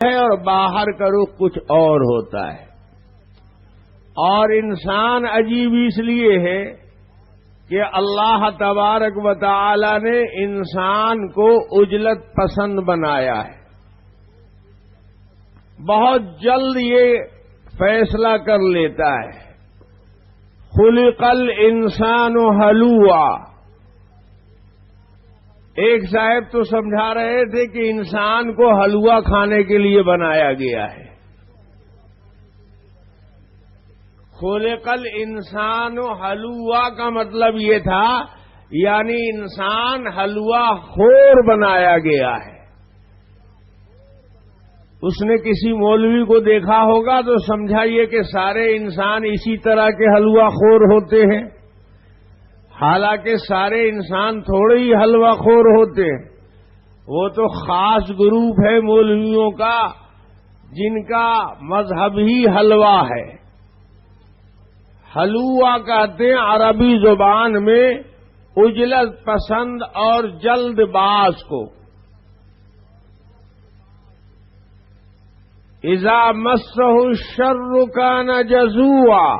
ہے اور باہر کا رخ کچھ اور ہوتا ہے. اور انسان عجیب اس لیے ہے کہ اللہ تبارک و تعالی نے انسان کو عجلت پسند بنایا ہے. بہت جلد یہ فیصلہ کر لیتا ہے. خلق الانسان حلوا. ایک صاحب تو سمجھا رہے تھے کہ انسان کو حلوہ کھانے کے لیے بنایا گیا ہے. خلق الانسان حلوا کا مطلب یہ تھا یعنی انسان حلوہ خور بنایا گیا ہے. اس نے کسی مولوی کو دیکھا ہوگا تو سمجھا یہ کہ سارے انسان اسی طرح کے حلوہ خور ہوتے ہیں. حالانکہ سارے انسان تھوڑے ہی حلوہ خور ہوتے ہیں. وہ تو خاص گروپ ہے مولویوں کا جن کا مذہب ہی حلوہ ہے. حلوہ کہتے ہیں عربی زبان میں عجلت پسند اور جلد باز کو. اذا مسہ الشر کان جزوعا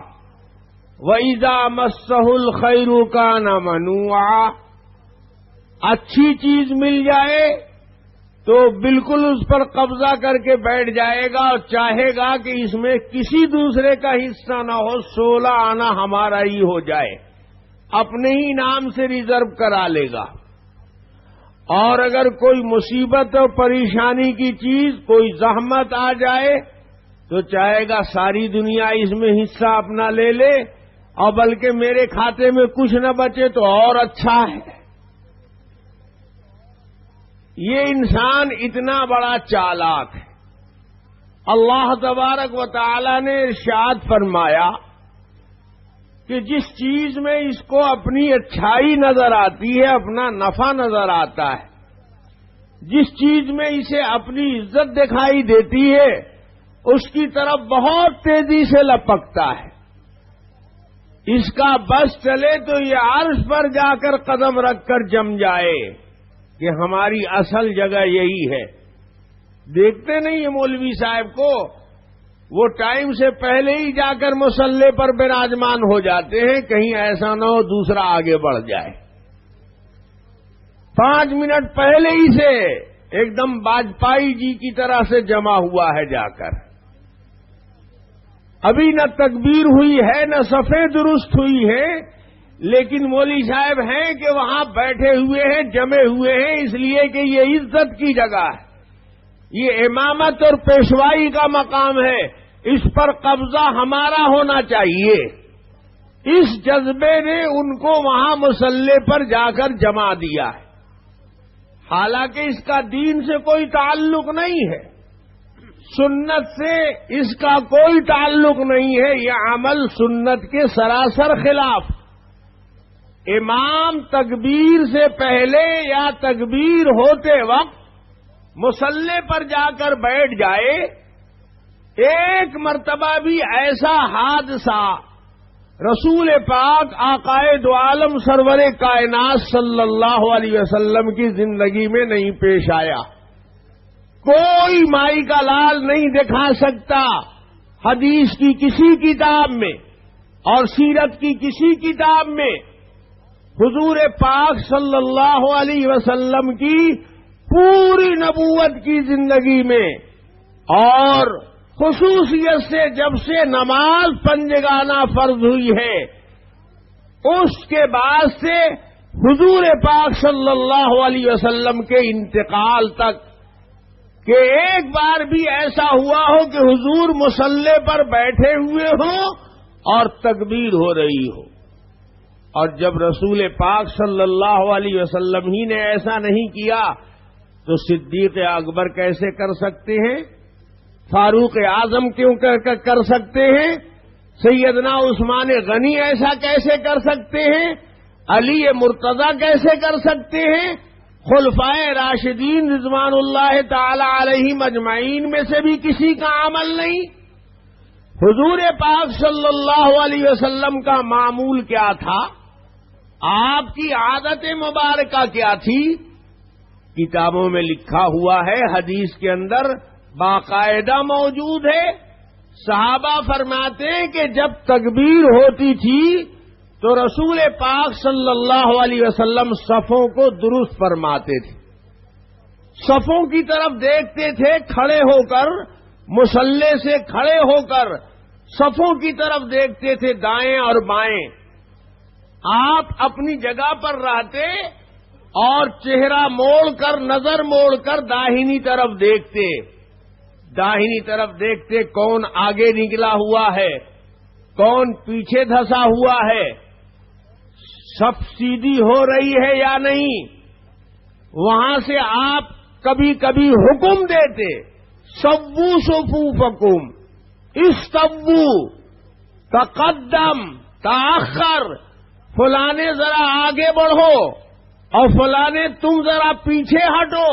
وَإِذَا مَسَّهُ الْخَيْرُ كَانَ مَنُوعًا. اچھی چیز مل جائے تو بالکل اس پر قبضہ کر کے بیٹھ جائے گا اور چاہے گا کہ اس میں کسی دوسرے کا حصہ نہ ہو, 16 آنا ہمارا ہی ہو جائے, اپنے ہی نام سے ریزرو کرا لے گا. اور اگر کوئی مصیبت اور پریشانی کی چیز, کوئی زحمت آ جائے تو چاہے گا ساری دنیا اس میں حصہ اپنا لے لے اور بلکہ میرے کھاتے میں کچھ نہ بچے تو اور اچھا ہے. یہ انسان اتنا بڑا چالاک ہے. اللہ تبارک و تعالی نے ارشاد فرمایا کہ جس چیز میں اس کو اپنی اچھائی نظر آتی ہے, اپنا نفع نظر آتا ہے, جس چیز میں اسے اپنی عزت دکھائی دیتی ہے, اس کی طرف بہت تیزی سے لپکتا ہے. اس کا بس چلے تو یہ عرش پر جا کر قدم رکھ کر جم جائے کہ ہماری اصل جگہ یہی ہے. دیکھتے نہیں یہ مولوی صاحب کو, وہ ٹائم سے پہلے ہی جا کر مصلی پر براجمان ہو جاتے ہیں, کہیں ایسا نہ ہو دوسرا آگے بڑھ جائے. 5 منٹ پہلے ہی سے ایک دم واجپئی جی کی طرح سے جمع ہوا ہے جا کر. ابھی نہ تکبیر ہوئی ہے نہ صفیں درست ہوئی ہے, لیکن مولوی صاحب ہیں کہ وہاں بیٹھے ہوئے ہیں, جمے ہوئے ہیں, اس لیے کہ یہ عزت کی جگہ ہے, یہ امامت اور پیشوائی کا مقام ہے, اس پر قبضہ ہمارا ہونا چاہیے. اس جذبے نے ان کو وہاں مصلی پر جا کر جما دیا ہے. حالانکہ اس کا دین سے کوئی تعلق نہیں ہے, سنت سے اس کا کوئی تعلق نہیں ہے. یہ عمل سنت کے سراسر خلاف. امام تکبیر سے پہلے یا تکبیر ہوتے وقت مصلی پر جا کر بیٹھ جائے, ایک مرتبہ بھی ایسا حادثہ رسول پاک آقائے دو عالم سرور کائنات صلی اللہ علیہ وسلم کی زندگی میں نہیں پیش آیا. کوئی مائی کا لال نہیں دکھا سکتا حدیث کی کسی کتاب میں اور سیرت کی کسی کتاب میں حضور پاک صلی اللہ علیہ وسلم کی پوری نبوت کی زندگی میں, اور خصوصیت سے جب سے نماز پنجگانہ فرض ہوئی ہے اس کے بعد سے حضور پاک صلی اللہ علیہ وسلم کے انتقال تک کہ ایک بار بھی ایسا ہوا ہو کہ حضور مصلی پر بیٹھے ہوئے ہوں اور تکبیر ہو رہی ہو. اور جب رسول پاک صلی اللہ علیہ وسلم ہی نے ایسا نہیں کیا تو صدیق اکبر کیسے کر سکتے ہیں, فاروق اعظم کیوں کر سکتے ہیں, سیدنا عثمان غنی ایسا کیسے کر سکتے ہیں, علی مرتضی کیسے کر سکتے ہیں, خلفائے راشدین رضوان اللہ تعالی علیہم اجمعین میں سے بھی کسی کا عمل نہیں. حضور پاک صلی اللہ علیہ وسلم کا معمول کیا تھا, آپ کی عادت مبارکہ کیا تھی؟ کتابوں میں لکھا ہوا ہے, حدیث کے اندر باقاعدہ موجود ہے. صحابہ فرماتے ہیں کہ جب تکبیر ہوتی تھی تو رسول پاک صلی اللہ علیہ وسلم صفوں کو درست فرماتے تھے. صفوں کی طرف دیکھتے تھے کھڑے ہو کر، مصلی سے کھڑے ہو کر صفوں کی طرف دیکھتے تھے دائیں اور بائیں. آپ اپنی جگہ پر رہتے اور چہرہ موڑ کر، نظر موڑ کر داہنی طرف دیکھتے. داہنی طرف دیکھتے کون آگے نکلا ہوا ہے، کون پیچھے دھسا ہوا ہے، سب سیدھی ہو رہی ہے یا نہیں. وہاں سے آپ کبھی کبھی حکم دیتے، سووا صفوفکم، استووا، تقدم، تاخر، فلانے ذرا آگے بڑھو اور فلانے تم ذرا پیچھے ہٹو.